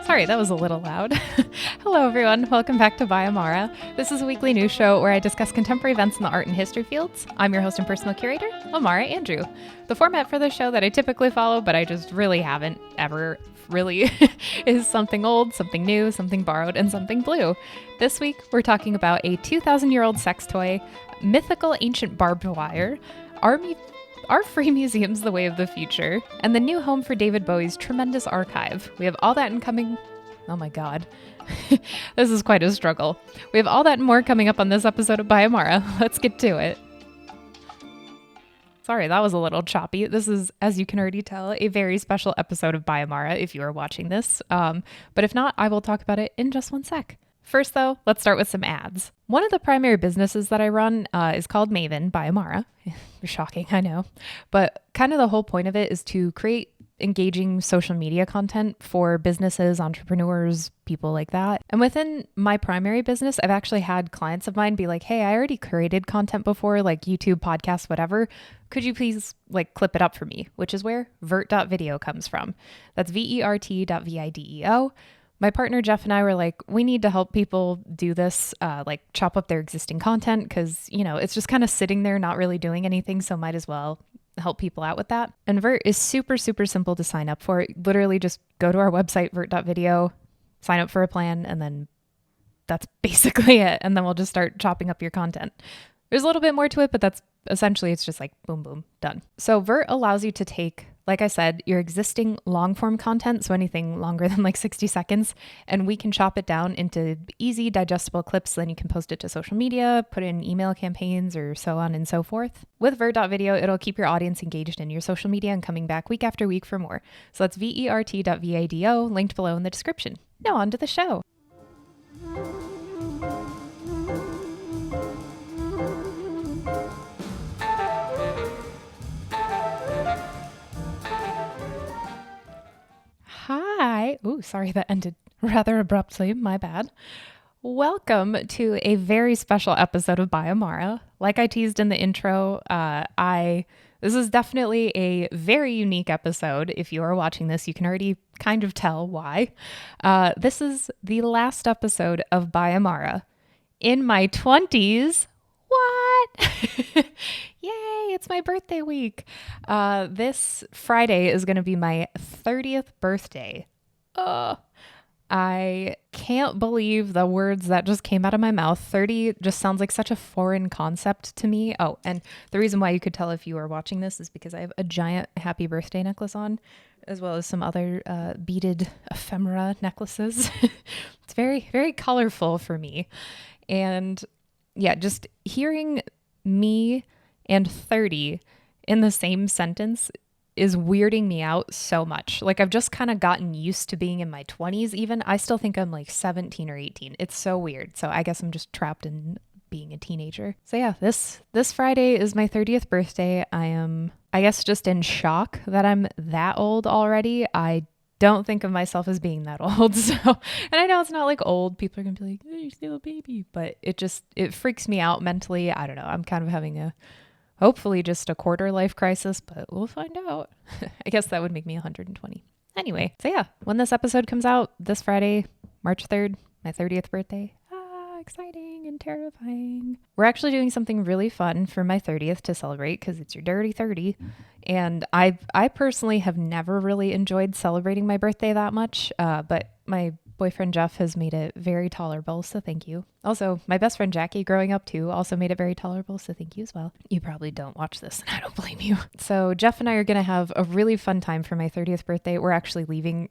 Sorry, that was a little loud. Hello, everyone. Welcome back to By Amara. This is a weekly news show where I discuss contemporary events in the art and history fields. I'm your host and personal curator, Amara Andrew. The format for the show that I typically follow, but I just really haven't ever really, is something old, something new, something borrowed, and something blue. This week, we're talking about a 2,000-year-old sex toy, mythical ancient barbed wire, Are free museums the way of the future? And the new home for David Bowie's tremendous archive. We have all that and coming... Oh my god. This is quite a struggle. We have all that and more coming up on this episode of By Amara. Let's get to it. Sorry, that was a little choppy. This is, as you can already tell, a very special episode of By Amara if you are watching this. But if not, I will talk about it in just one sec. First, though, let's start with some ads. One of the primary businesses that I run is called Maven by Amara. Shocking, I know. But kind of the whole point of it is to create engaging social media content for businesses, entrepreneurs, people like that. And within my primary business, I've actually had clients of mine be like, hey, I already created content before, like YouTube, podcasts, whatever. Could you please clip it up for me? Which is where Vert.video comes from. That's Vert.video. My partner, Jeff, and I were like, we need to help people do this, chop up their existing content because, it's just kind of sitting there, not really doing anything. So might as well help people out with that. And Vert is super, super simple to sign up for. Literally just go to our website, Vert.video, sign up for a plan, and then that's basically it. And then we'll just start chopping up your content. There's a little bit more to it, but that's essentially, it's just like boom, boom, done. So Vert allows you to take, like I said, your existing long form content, so anything longer than 60 seconds, and we can chop it down into easy digestible clips. Then you can post it to social media, put it in email campaigns, or so on and so forth. With Vert.video, it'll keep your audience engaged in your social media and coming back week after week for more. So that's Vert.video, linked below in the description. Now on to the show. Hi. Ooh, sorry, that ended rather abruptly. My bad. Welcome to a very special episode of By Amara. Like I teased in the intro, this is definitely a very unique episode. If you are watching this, you can already kind of tell why. This is the last episode of By Amara in my 20s. What? Yay, it's my birthday week. This Friday is going to be my 30th birthday. I can't believe the words that just came out of my mouth. 30 just sounds like such a foreign concept to me. Oh, and the reason why you could tell if you are watching this is because I have a giant happy birthday necklace on, as well as some other beaded ephemera necklaces. It's very, very colorful for me. And yeah, just hearing me and 30 in the same sentence is weirding me out so much. I've just kind of gotten used to being in my 20s even. I still think I'm 17 or 18. It's so weird. So I guess I'm just trapped in being a teenager. So yeah, this Friday is my 30th birthday. I am, I guess, just in shock that I'm that old already. I don't think of myself as being that old. So, and I know it's not old. People are going to be like, oh, you're still a baby. But it freaks me out mentally. I don't know. I'm kind of having hopefully just a quarter life crisis, but we'll find out. I guess that would make me 120. Anyway, so yeah, when this episode comes out this Friday, March 3rd, my 30th birthday. Exciting and terrifying. We're actually doing something really fun for my 30th to celebrate because it's your dirty 30. And I personally have never really enjoyed celebrating my birthday that much, but my boyfriend Jeff has made it very tolerable, so thank you. Also, my best friend Jackie growing up too also made it very tolerable, so thank you as well. You probably don't watch this and I don't blame you. So Jeff and I are going to have a really fun time for my 30th birthday. We're actually leaving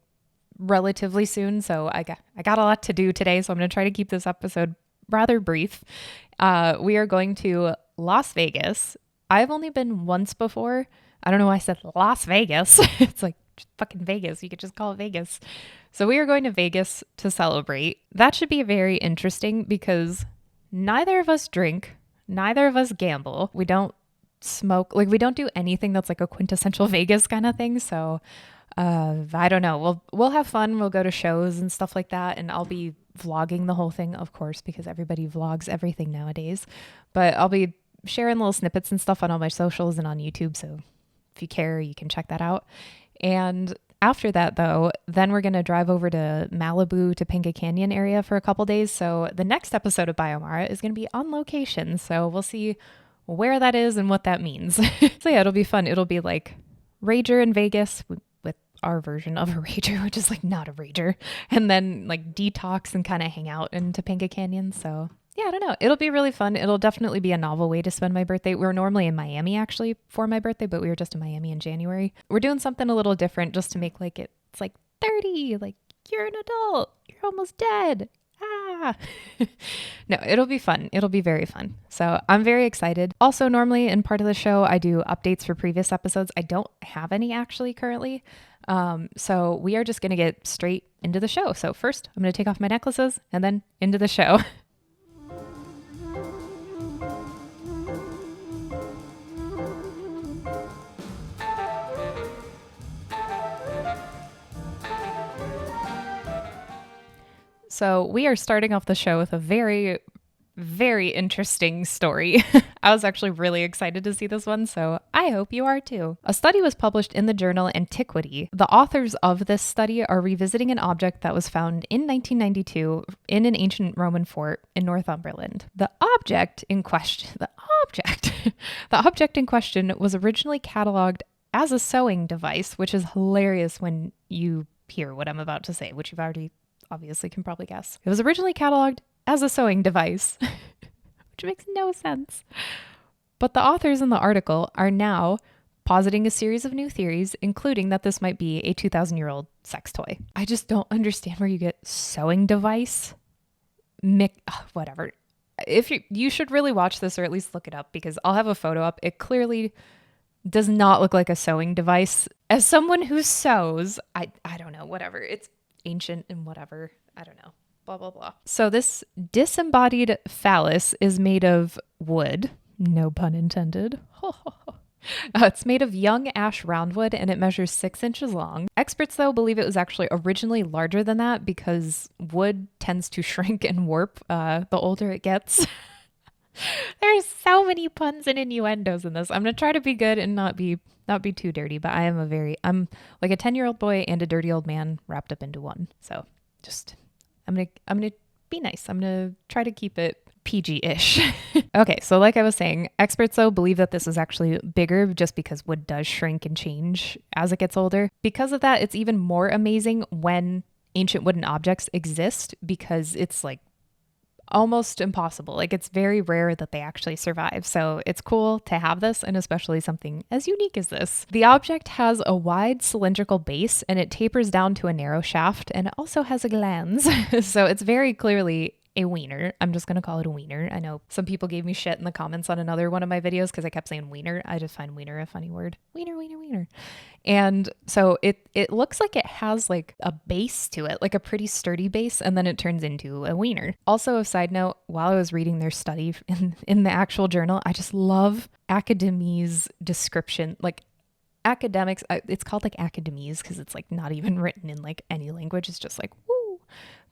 relatively soon, so I got a lot to do today, so I'm going to try to keep this episode rather brief. We are going to Las Vegas. I've only been once before. I don't know why I said Las Vegas. It's fucking Vegas. You could just call it Vegas. So we are going to Vegas to celebrate. That should be very interesting because neither of us drink. Neither of us gamble. We don't smoke. We don't do anything that's a quintessential Vegas kind of thing. So I don't know. We'll have fun. We'll go to shows and stuff like that. And I'll be vlogging the whole thing, of course, because everybody vlogs everything nowadays. But I'll be sharing little snippets and stuff on all my socials and on YouTube. So if you care, you can check that out. And After that, though, then we're going to drive over to Malibu to Pinga Canyon area for a couple days. So the next episode of Biomara is going to be on location. So we'll see where that is and what that means. So yeah, it'll be fun. It'll be like Rager in Vegas with our version of a Rager, which is like not a Rager, and then like detox and kind of hang out in Topanga Canyon. So yeah, I don't know. It'll be really fun. It'll definitely be a novel way to spend my birthday. We're normally in Miami actually for my birthday, but we were just in Miami in January. We're doing something a little different just to make like it's like 30, like you're an adult, you're almost dead. No, it'll be fun. It'll be very fun. So I'm very excited. Also, normally in part of the show, I do updates for previous episodes. I don't have any actually currently. So we are just going to get straight into the show. So first, I'm going to take off my necklaces and then into the show. So we are starting off the show with a very, very interesting story. I was actually really excited to see this one, so I hope you are too. A study was published in the journal Antiquity. The authors of this study are revisiting an object that was found in 1992 in an ancient Roman fort in Northumberland. The object in question was originally cataloged as a sewing device, which is hilarious when you hear what I'm about to say, which you've already obviously can probably guess. It was originally cataloged as a sewing device, which makes no sense. But the authors in the article are now positing a series of new theories, including that this might be a 2,000-year-old sex toy. I just don't understand where you get sewing device. Whatever. If you should really watch this or at least look it up because I'll have a photo up. It clearly does not look like a sewing device. As someone who sews, I don't know, whatever. It's ancient and whatever. I don't know. Blah, blah, blah. So this disembodied phallus is made of wood. No pun intended. It's made of young ash roundwood and it measures 6 inches long. Experts, though, believe it was actually originally larger than that because wood tends to shrink and warp the older it gets. There's so many puns and innuendos in this. I'm going to try to be good and not be too dirty, but I'm like a 10-year-old boy and a dirty old man wrapped up into one. So just, I'm going to be nice. I'm going to try to keep it PG-ish. Okay. So like I was saying, experts though believe that this is actually bigger just because wood does shrink and change as it gets older. Because of that, it's even more amazing when ancient wooden objects exist because it's like almost impossible. Like it's very rare that they actually survive. So it's cool to have this and especially something as unique as this. The object has a wide cylindrical base and it tapers down to a narrow shaft and it also has a glans. So it's very clearly a wiener. I'm just going to call it a wiener. I know some people gave me shit in the comments on another one of my videos because I kept saying wiener. I just find wiener a funny word. Wiener, wiener, wiener. And so it looks like it has like a base to it, like a pretty sturdy base, and then it turns into a wiener. Also, a side note, while I was reading their study in the actual journal, I just love Academy's description, like academics, it's called like Academies because it's like not even written in like any language. It's just like, woo.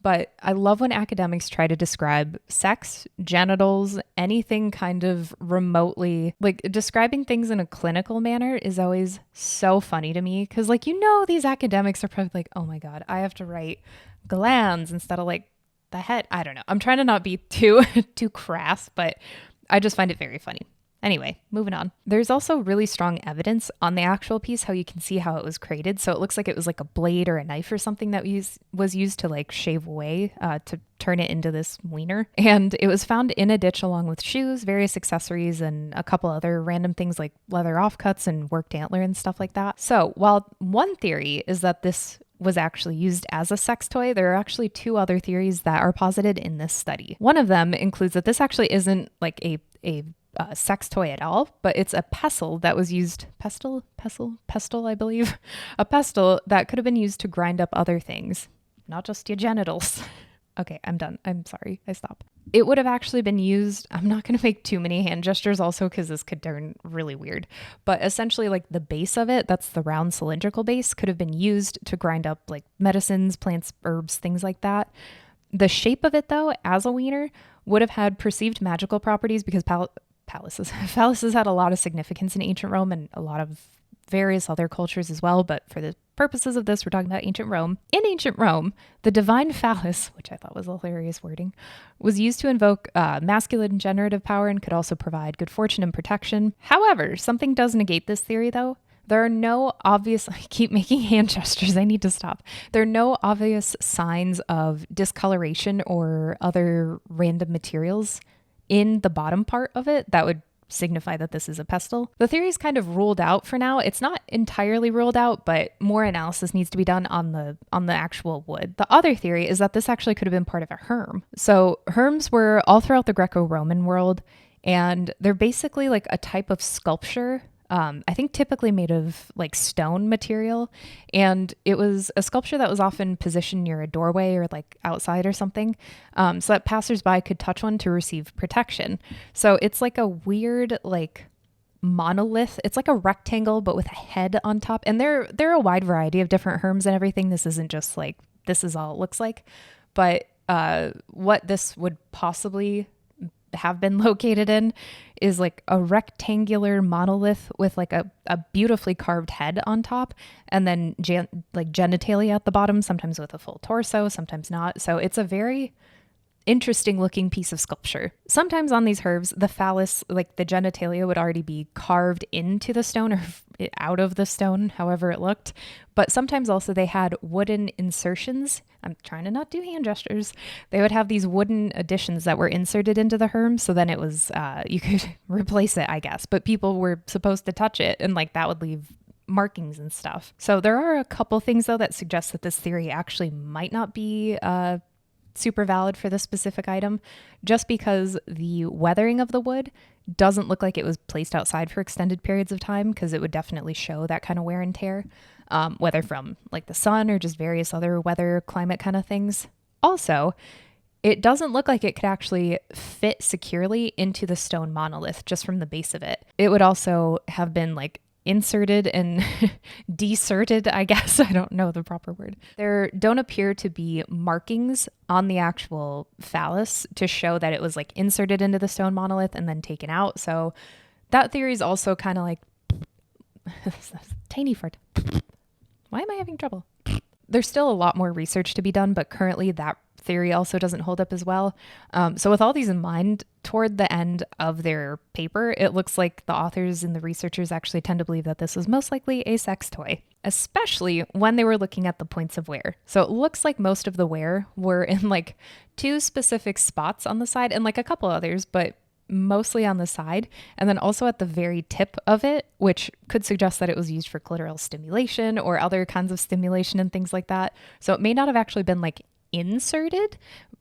But I love when academics try to describe sex, genitals, anything kind of remotely, like describing things in a clinical manner is always so funny to me. Cause like, these academics are probably like, oh my God, I have to write glands instead of like the head. I don't know. I'm trying to not be too crass, but I just find it very funny. Anyway, moving on. There's also really strong evidence on the actual piece, how you can see how it was created. So it looks like it was like a blade or a knife or something that was used to like shave away to turn it into this wiener. And it was found in a ditch along with shoes, various accessories, and a couple other random things like leather offcuts and worked antler and stuff like that. So while one theory is that this was actually used as a sex toy, there are actually 2 other theories that are posited in this study. One of them includes that this actually isn't like a sex toy at all, but it's a pestle that was used, pestle, I believe, a pestle that could have been used to grind up other things, not just your genitals. Okay, I'm done. I'm sorry. I stopped. It would have actually been used. I'm not going to make too many hand gestures also because this could turn really weird. But essentially like the base of it, that's the round cylindrical base, could have been used to grind up like medicines, plants, herbs, things like that. The shape of it though, as a wiener, would have had perceived magical properties because phalluses had a lot of significance in ancient Rome and a lot of various other cultures as well, but for the purposes of this, we're talking about ancient Rome. In ancient Rome, the divine phallus, which I thought was a hilarious wording, was used to invoke masculine generative power and could also provide good fortune and protection. However, something does negate this theory, though. There are no obvious, I keep making hand gestures, I need to stop. There are no obvious signs of discoloration or other random materials in the bottom part of it that would signify that this is a pestle. The theory is kind of ruled out for now. It's not entirely ruled out, but more analysis needs to be done on the actual wood. The other theory is that this actually could have been part of a herm. So herms were all throughout the Greco-Roman world, and they're basically like a type of sculpture. I think typically made of like stone material. And it was a sculpture that was often positioned near a doorway or like outside or something, so that passersby could touch one to receive protection. So it's like a weird like monolith. It's like a rectangle, but with a head on top. And there are a wide variety of different herms and everything. This isn't just like, this is all it looks like. But what this would possibly have been located in is like a rectangular monolith with like a beautifully carved head on top, and then like genitalia at the bottom, sometimes with a full torso, sometimes not. So it's a very interesting looking piece of sculpture. Sometimes on these herbs, the phallus, like the genitalia, would already be carved into the stone or out of the stone, however it looked. But sometimes also they had wooden insertions. I'm trying to not do hand gestures. They would have these wooden additions that were inserted into the herb. So then it was, you could replace it, I guess. But people were supposed to touch it, and like that would leave markings and stuff. So there are a couple things though that suggest that this theory actually might not be super valid for this specific item, just because the weathering of the wood doesn't look like it was placed outside for extended periods of time, because it would definitely show that kind of wear and tear, whether from like the sun or just various other weather, climate kind of things. Also, it doesn't look like it could actually fit securely into the stone monolith just from the base of it. It would also have been like inserted and deserted, I guess. I don't know the proper word. There don't appear to be markings on the actual phallus to show that it was like inserted into the stone monolith and then taken out. So that theory is also kind of like tiny fart. Why am I having trouble? There's still a lot more research to be done, but currently that theory also doesn't hold up as well. So with all these in mind, toward the end of their paper, it looks like the authors and the researchers actually tend to believe that this was most likely a sex toy, especially when they were looking at the points of wear. So it looks like most of the wear were in like two specific spots on the side and like a couple others, but mostly on the side, and then also at the very tip of it, which could suggest that it was used for clitoral stimulation or other kinds of stimulation and things like that. So it may not have actually been like inserted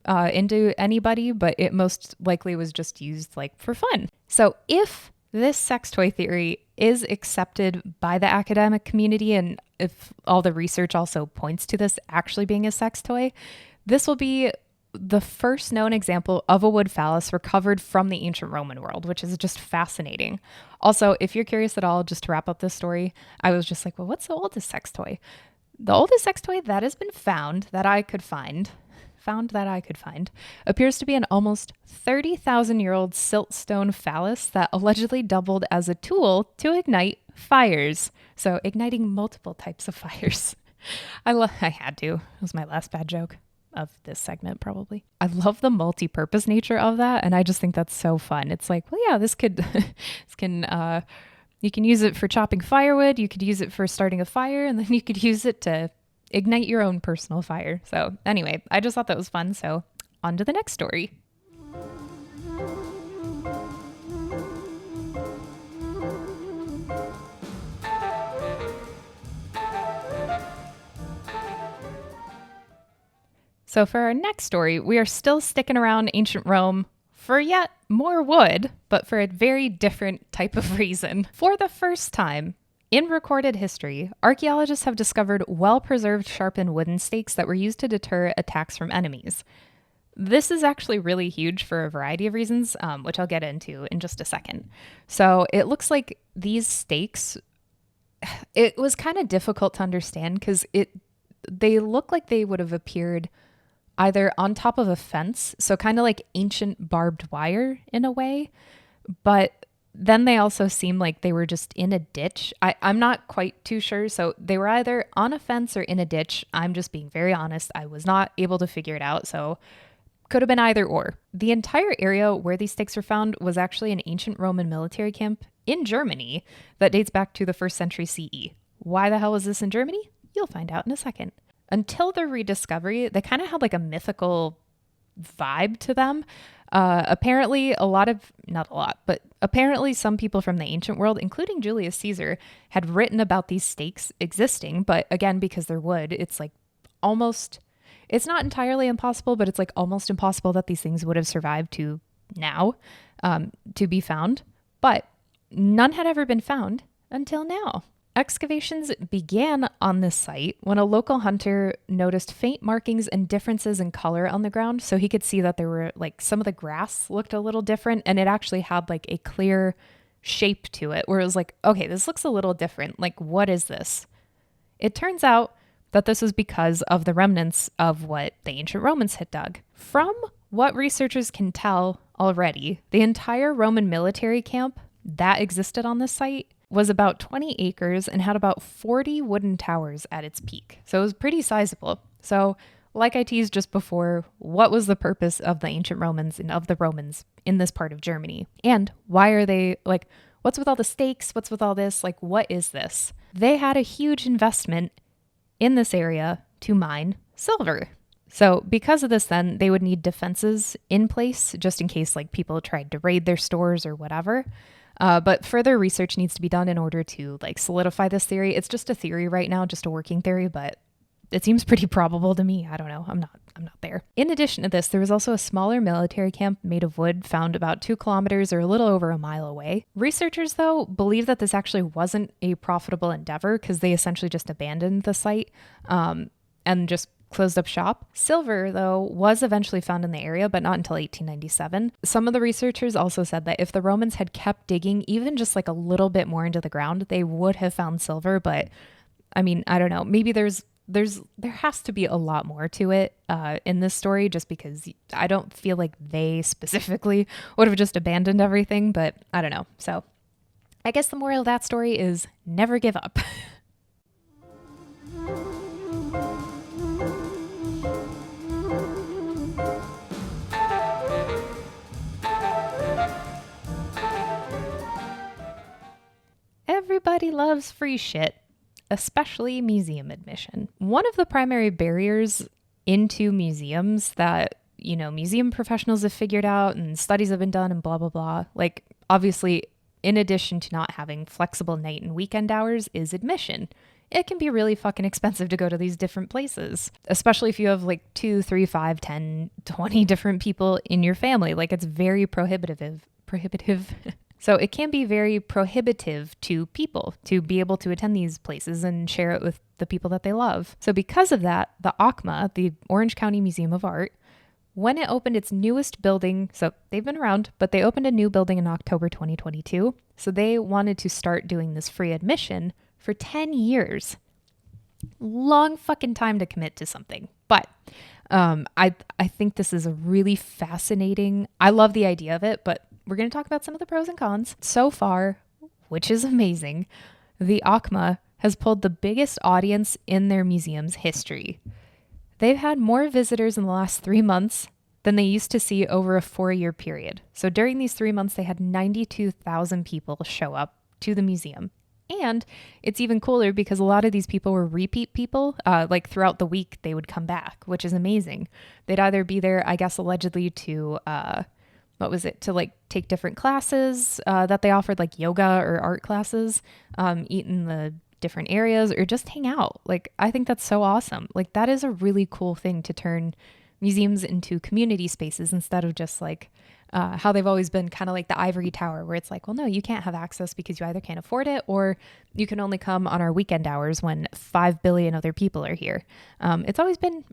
into anybody, but it most likely was just used like for fun. So if this sex toy theory is accepted by the academic community, and if all the research also points to this actually being a sex toy, this will be the first known example of a wood phallus recovered from the ancient Roman world, which is just fascinating. Also, if you're curious at all, just to wrap up this story, I was just like, well, what's the oldest sex toy? The oldest sex toy that has been found that I could find, appears to be an almost 30,000-year-old siltstone phallus that allegedly doubled as a tool to ignite fires. So igniting multiple types of fires. I had to. It was my last bad joke of this segment, probably. I love the multi-purpose nature of that, and I just think that's so fun. It's like, well, yeah, this can you can use it for chopping firewood, you could use it for starting a fire, and then you could use it to ignite your own personal fire. So anyway, I just thought that was fun. So on to the next story. So for our next story, we are still sticking around ancient Rome for yet more wood, but for a very different type of reason. For the first time in recorded history, archaeologists have discovered well-preserved sharpened wooden stakes that were used to deter attacks from enemies. This is actually really huge for a variety of reasons, which I'll get into in just a second. So it looks like these stakes, it was kind of difficult to understand because they look like they would have appeared either on top of a fence, so kind of like ancient barbed wire in a way, but then they also seem like they were just in a ditch. I'm not quite too sure. So they were either on a fence or in a ditch. I'm just being very honest. I was not able to figure it out. So could have been either or. The entire area where these stakes were found was actually an ancient Roman military camp in Germany that dates back to the 1st century CE. Why the hell was this in Germany? You'll find out in a second. Until the rediscovery, they kind of had like a mythical vibe to them. Apparently, apparently some people from the ancient world, including Julius Caesar, had written about these stakes existing. But again, because they're wood, it's like it's not entirely impossible, but it's like almost impossible that these things would have survived to now, to be found. But none had ever been found until now. Excavations began on this site when a local hunter noticed faint markings and differences in color on the ground. So he could see that there were like some of the grass looked a little different, and it actually had like a clear shape to it where it was like, okay, this looks a little different. Like, what is this? It turns out that this was because of the remnants of what the ancient Romans had dug. From what researchers can tell already, the entire Roman military camp that existed on this site was about 20 acres and had about 40 wooden towers at its peak. So it was pretty sizable. So, like I teased just before, what was the purpose of the ancient Romans and of the Romans in this part of Germany? And why are they like, what's with all the stakes? What's with all this? Like, what is this? They had a huge investment in this area to mine silver. So because of this, then they would need defenses in place just in case like people tried to raid their stores or whatever. But further research needs to be done in order to like solidify this theory. It's just a theory right now, just a working theory, but it seems pretty probable to me. I don't know. I'm not there. In addition to this, there was also a smaller military camp made of wood found about 2 kilometers or a little over a mile away. Researchers, though, believe that this actually wasn't a profitable endeavor because they essentially just abandoned the site and just closed up shop. Silver, though, was eventually found in the area, but not until 1897. Some of the researchers also said that if the Romans had kept digging even just like a little bit more into the ground, they would have found silver. But I mean, I don't know. Maybe there has to be a lot more to it in this story, just because I don't feel like they specifically would have just abandoned everything, but I don't know. So I guess the moral of that story is never give up. Everybody loves free shit, especially museum admission. One of the primary barriers into museums that, you know, museum professionals have figured out and studies have been done and blah, blah, blah. Like, obviously, in addition to not having flexible night and weekend hours, is admission. It can be really fucking expensive to go to these different places, especially if you have like 2, 3, 5, 10, 20 different people in your family. Like, it's very prohibitive. So it can be very prohibitive to people to be able to attend these places and share it with the people that they love. So because of that, the OCMA, the Orange County Museum of Art, when it opened its newest building, so they've been around, but they opened a new building in October 2022. So they wanted to start doing this free admission for 10 years. Long fucking time to commit to something. But I think this is a really fascinating, I love the idea of it, but we're going to talk about some of the pros and cons. So far, which is amazing, the OCMA has pulled the biggest audience in their museum's history. They've had more visitors in the last 3 months than they used to see over a 4-year period. So during these 3 months, they had 92,000 people show up to the museum. And it's even cooler because a lot of these people were repeat people. Like throughout the week, they would come back, which is amazing. They'd either be there, I guess, allegedly to... to like take different classes that they offered, like yoga or art classes, eat in the different areas, or just hang out. Like, I think that's so awesome. Like, that is a really cool thing to turn museums into community spaces instead of just like how they've always been kind of like the ivory tower, where it's like, well, no, you can't have access because you either can't afford it or you can only come on our weekend hours when 5 billion other people are here. It's always been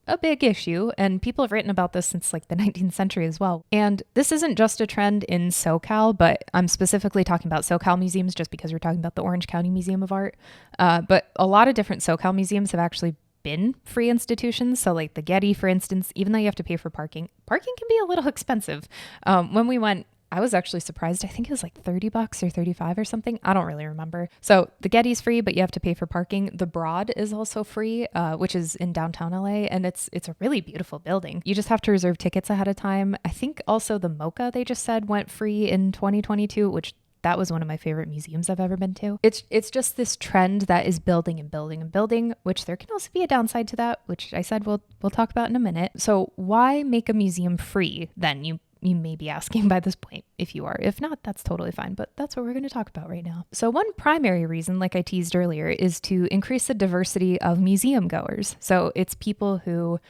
a big issue, and people have written about this since like the 19th century as well. And this isn't just a trend in SoCal, but I'm specifically talking about SoCal museums just because we're talking about the Orange County Museum of Art. But a lot of different SoCal museums have actually been free institutions. So like the Getty, for instance, even though you have to pay for parking can be a little expensive. When we went, I was actually surprised. I think it was like $30 or 35 or something. I don't really remember. So the Getty's free, but you have to pay for parking. The Broad is also free, which is in downtown LA, and it's a really beautiful building. You just have to reserve tickets ahead of time. I think also the Mocha, they just said, went free in 2022, which that was one of my favorite museums I've ever been to. It's just this trend that is building and building and building, which there can also be a downside to that, which I said we'll talk about in a minute. So why make a museum free then? You may be asking by this point if you are. If not, that's totally fine, but that's what we're going to talk about right now. So one primary reason, like I teased earlier, is to increase the diversity of museum goers. So it's people who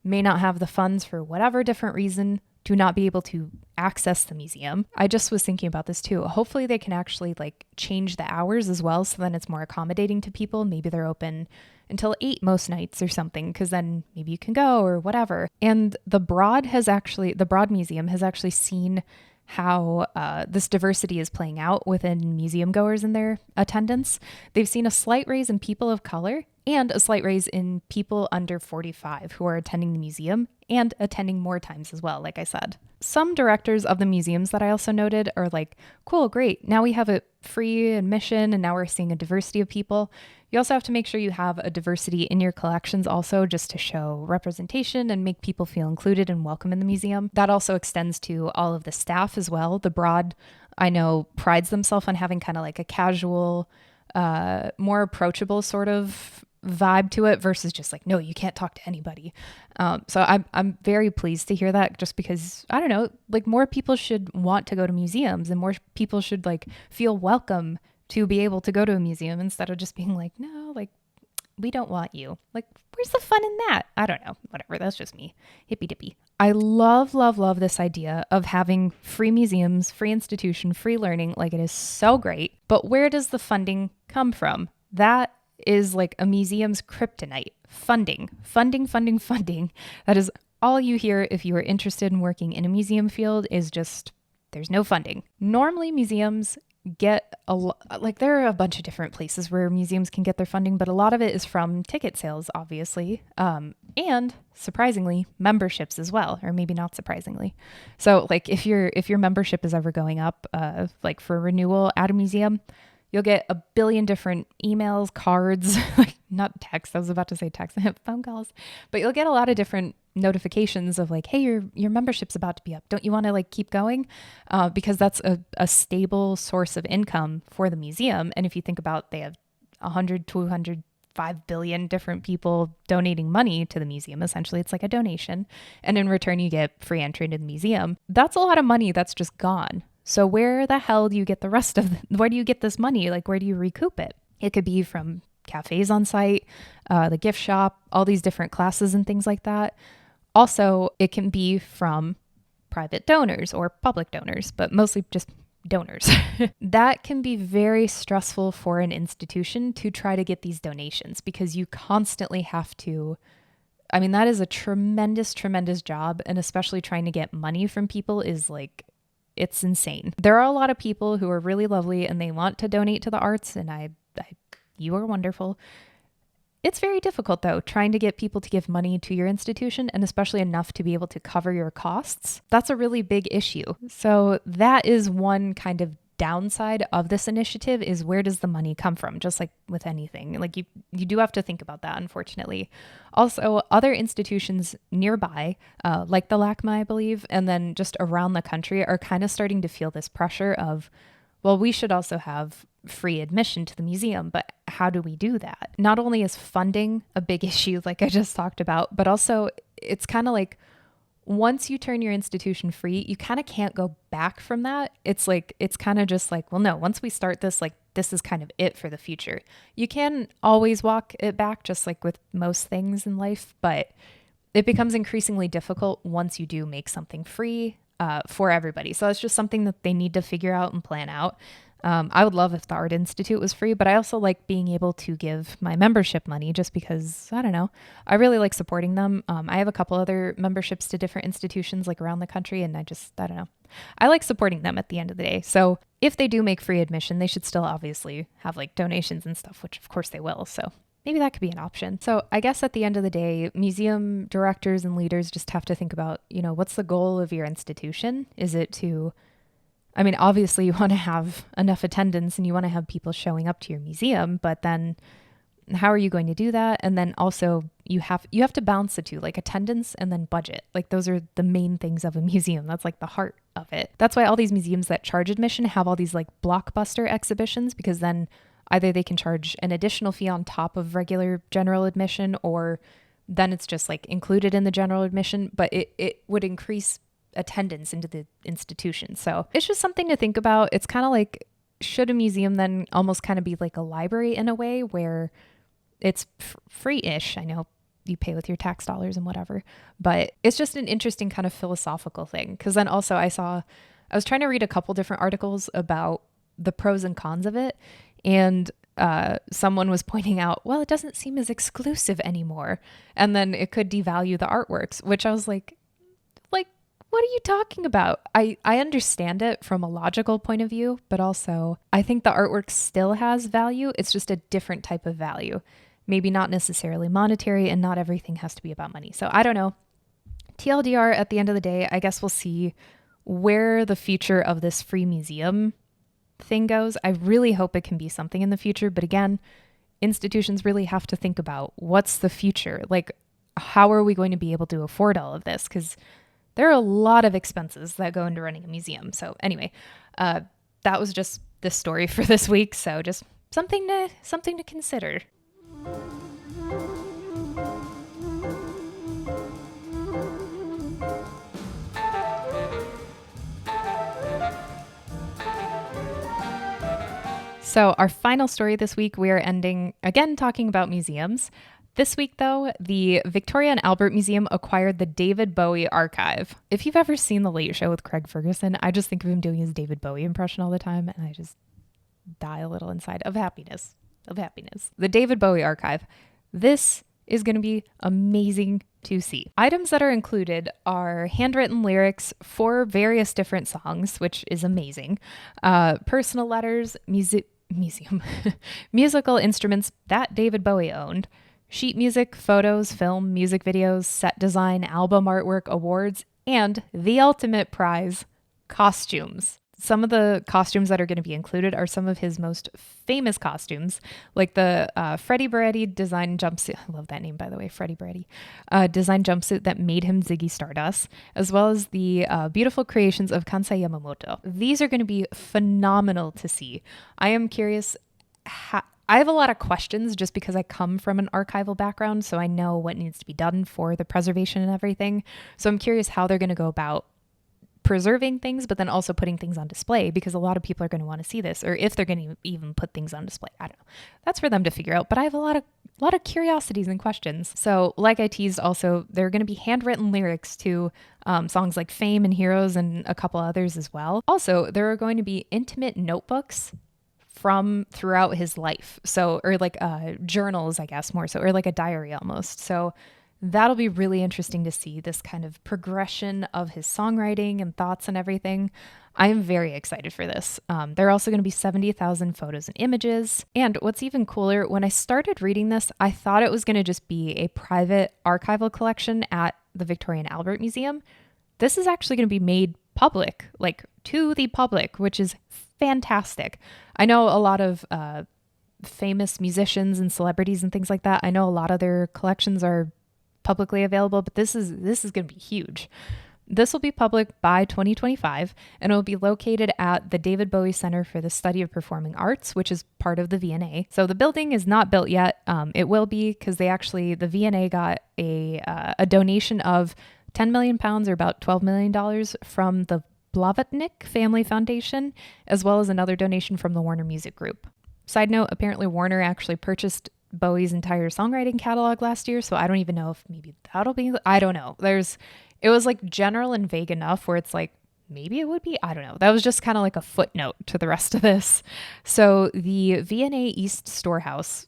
may not have the funds for whatever different reason to not be able to access the museum. I just was thinking about this too. Hopefully they can actually like change the hours as well, so then it's more accommodating to people. Maybe they're open until 8 most nights or something, because then maybe you can go or whatever. And the Broad Museum has actually seen how this diversity is playing out within museum goers and their attendance. They've seen a slight raise in people of color and a slight raise in people under 45 who are attending the museum and attending more times as well, like I said. Some directors of the museums that I also noted are like, cool, great. Now we have a free admission and now we're seeing a diversity of people. You also have to make sure you have a diversity in your collections also, just to show representation and make people feel included and welcome in the museum. That also extends to all of the staff as well. The Broad, I know, prides themselves on having kind of like a casual, more approachable sort of vibe to it versus just like, no, you can't talk to anybody. So I'm very pleased to hear that, just because, I don't know, like more people should want to go to museums and more people should like feel welcome to be able to go to a museum instead of just being like, no, like we don't want you. Like, where's the fun in that? I don't know. Whatever. That's just me. Hippy dippy. I love, love, love this idea of having free museums, free institution, free learning. Like, it is so great. But where does the funding come from? That is like a museum's kryptonite. Funding. That is all you hear if you are interested in working in a museum field, is just there's no funding. Normally museums get there are a bunch of different places where museums can get their funding, but a lot of it is from ticket sales, obviously, and surprisingly memberships as well, or maybe not surprisingly. So like if your membership is ever going up, like for renewal at a museum, you'll get a billion different emails, cards, like not text. I was about to say text, phone calls, but you'll get a lot of different notifications of like, hey, your membership's about to be up. Don't you want to like keep going? Because that's a stable source of income for the museum. And if you think about, they have 100, 200, 5 billion different people donating money to the museum. Essentially, it's like a donation. And in return, you get free entry into the museum. That's a lot of money that's just gone. So where the hell do you get the rest of where do you get this money? Like, where do you recoup it? It could be from cafes on site, the gift shop, all these different classes and things like that. Also, it can be from private donors or public donors, but mostly just donors. That can be very stressful for an institution to try to get these donations, because you constantly have to, I mean, that is a tremendous, tremendous job. And especially trying to get money from people is like, it's insane. There are a lot of people who are really lovely and they want to donate to the arts, and you are wonderful. It's very difficult though, trying to get people to give money to your institution, and especially enough to be able to cover your costs. That's a really big issue. So that is one kind of downside of this initiative, is where does the money come from? Just like with anything, like you do have to think about that, unfortunately. Also, other institutions nearby, like the LACMA, I believe, and then just around the country, are kind of starting to feel this pressure of, well, we should also have free admission to the museum, but how do we do that? Not only is funding a big issue, like I just talked about, but also it's kind of like, once you turn your institution free, you kind of can't go back from that. It's like, it's kind of just like, well, no, once we start this, like, this is kind of it for the future. You can always walk it back, just like with most things in life, but it becomes increasingly difficult once you do make something free for everybody. So it's just something that they need to figure out and plan out. I would love if the Art Institute was free, but I also like being able to give my membership money, just because, I don't know, I really like supporting them. I have a couple other memberships to different institutions like around the country, and I don't know. I like supporting them at the end of the day. So if they do make free admission, they should still obviously have like donations and stuff, which of course they will. So maybe that could be an option. So I guess at the end of the day, museum directors and leaders just have to think about, what's the goal of your institution? Is it to I mean, obviously you want to have enough attendance and you want to have people showing up to your museum, but then how are you going to do that? And then also you have to balance the two, like attendance and then budget. Like those are the main things of a museum. That's like the heart of it. That's why all these museums that charge admission have all these like blockbuster exhibitions, because then either they can charge an additional fee on top of regular general admission, or then it's just like included in the general admission, but it would increase attendance into the institution. So it's just something to think about. It's kind of like, should a museum then almost kind of be like a library in a way where it's free-ish? I know you pay with your tax dollars and whatever, but it's just an interesting kind of philosophical thing. Because then also I was trying to read a couple different articles about the pros and cons of it. And someone was pointing out, well, it doesn't seem as exclusive anymore. And then it could devalue the artworks, which I was like, what are you talking about? I understand it from a logical point of view, but also I think the artwork still has value. It's just a different type of value. Maybe not necessarily monetary, and not everything has to be about money. So I don't know. TLDR, at the end of the day, I guess we'll see where the future of this free museum thing goes. I really hope it can be something in the future. But again, institutions really have to think about what's the future. Like, how are we going to be able to afford all of this? Because there are a lot of expenses that go into running a museum. So anyway, that was just the story for this week. So just something to consider. So our final story this week, we are ending again talking about museums. This week, though, the Victoria and Albert Museum acquired the David Bowie archive. If you've ever seen The Late Show with Craig Ferguson, I just think of him doing his David Bowie impression all the time, and I just die a little inside of happiness. The David Bowie archive. This is going to be amazing to see. Items that are included are handwritten lyrics for various different songs, which is amazing. Personal letters, musical instruments that David Bowie owned, sheet music, photos, film, music videos, set design, album artwork, awards, and the ultimate prize, costumes. Some of the costumes that are going to be included are some of his most famous costumes, like the Freddie Beretti design jumpsuit. I love that name, by the way, Freddie Beretti. Design jumpsuit that made him Ziggy Stardust, as well as the beautiful creations of Kansai Yamamoto. These are going to be phenomenal to see. I am curious. I have a lot of questions just because I come from an archival background, so I know what needs to be done for the preservation and everything. So I'm curious how they're going to go about preserving things, but then also putting things on display, because a lot of people are going to want to see this, or if they're going to even put things on display. I don't know. That's for them to figure out, but I have a lot of curiosities and questions. So like I teased, also, there are going to be handwritten lyrics to songs like Fame and Heroes and a couple others as well. Also, there are going to be intimate notebooks from throughout his life. So, or like journals, I guess, more so, or like a diary almost. So that'll be really interesting to see this kind of progression of his songwriting and thoughts and everything. I am very excited for this. There are also going to be 70,000 photos and images. And what's even cooler, when I started reading this, I thought it was going to just be a private archival collection at the Victoria and Albert Museum. This is actually going to be made public, like to the public, which is fantastic. I know a lot of famous musicians and celebrities and things like that. I know a lot of their collections are publicly available, but this is going to be huge. This will be public by 2025, and it will be located at the David Bowie Center for the Study of Performing Arts, which is part of the V&A. So the building is not built yet. It will be, because the V&A got a donation of 10 million pounds, or about $12 million, from the Blavatnik Family Foundation, as well as another donation from the Warner Music Group. Side note, apparently Warner actually purchased Bowie's entire songwriting catalog last year, so I don't even know if maybe that'll be, I don't know. It was like general and vague enough where it's like, maybe it would be, I don't know. That was just kind of like a footnote to the rest of this. So the V&A East Storehouse,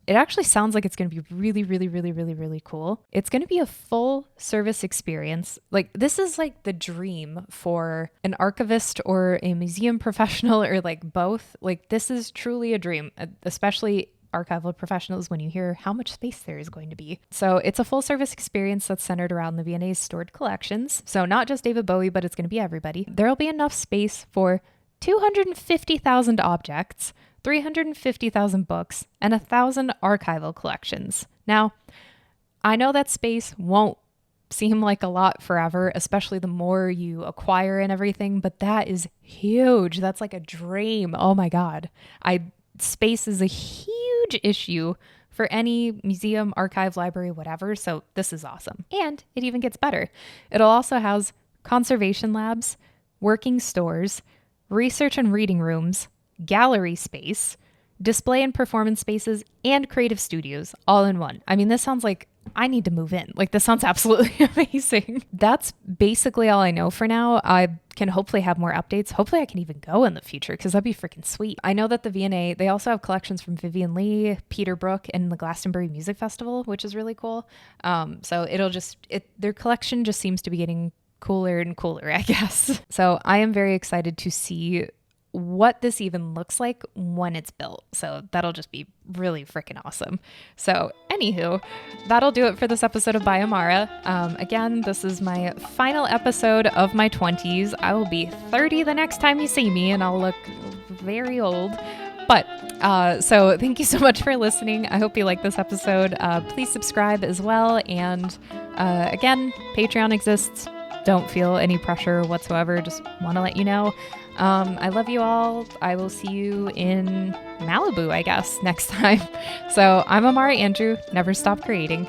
it actually sounds like it's going to be really, really, really, really, really cool. It's going to be a full service experience. Like, this is like the dream for an archivist or a museum professional, or like both. Like, this is truly a dream, especially archival professionals when you hear how much space there is going to be. So it's a full service experience that's centered around the V&A's stored collections. So not just David Bowie, but it's going to be everybody. There'll be enough space for 250,000 objects, 350,000 books, and 1,000 archival collections. Now, I know that space won't seem like a lot forever, especially the more you acquire and everything, but that is huge. That's like a dream. Oh my God. Space is a huge issue for any museum, archive, library, whatever. So this is awesome. And it even gets better. It'll also house conservation labs, working stores, research and reading rooms, gallery space, display and performance spaces, and creative studios all in one. I mean, this sounds like I need to move in. Like, this sounds absolutely amazing. That's basically all I know for now. I can hopefully have more updates. Hopefully I can even go in the future because that'd be freaking sweet. I know that the V&A, they also have collections from Vivian Leigh, Peter Brook, and the Glastonbury Music Festival, which is really cool. So their collection just seems to be getting cooler and cooler, I guess. So I am very excited to see what this even looks like when it's built. So that'll just be really freaking awesome. So anywho, that'll do it for this episode of By Amara. Again, this is my final episode of my 20s. I will be 30 the next time you see me, and I'll look very old. But so thank you so much for listening. I hope you like this episode. Please subscribe as well. And again, Patreon exists. Don't feel any pressure whatsoever. Just want to let you know. I love you all. I will see you in Malibu, I guess, next time. So I'm Amara Andrew. Never stop creating.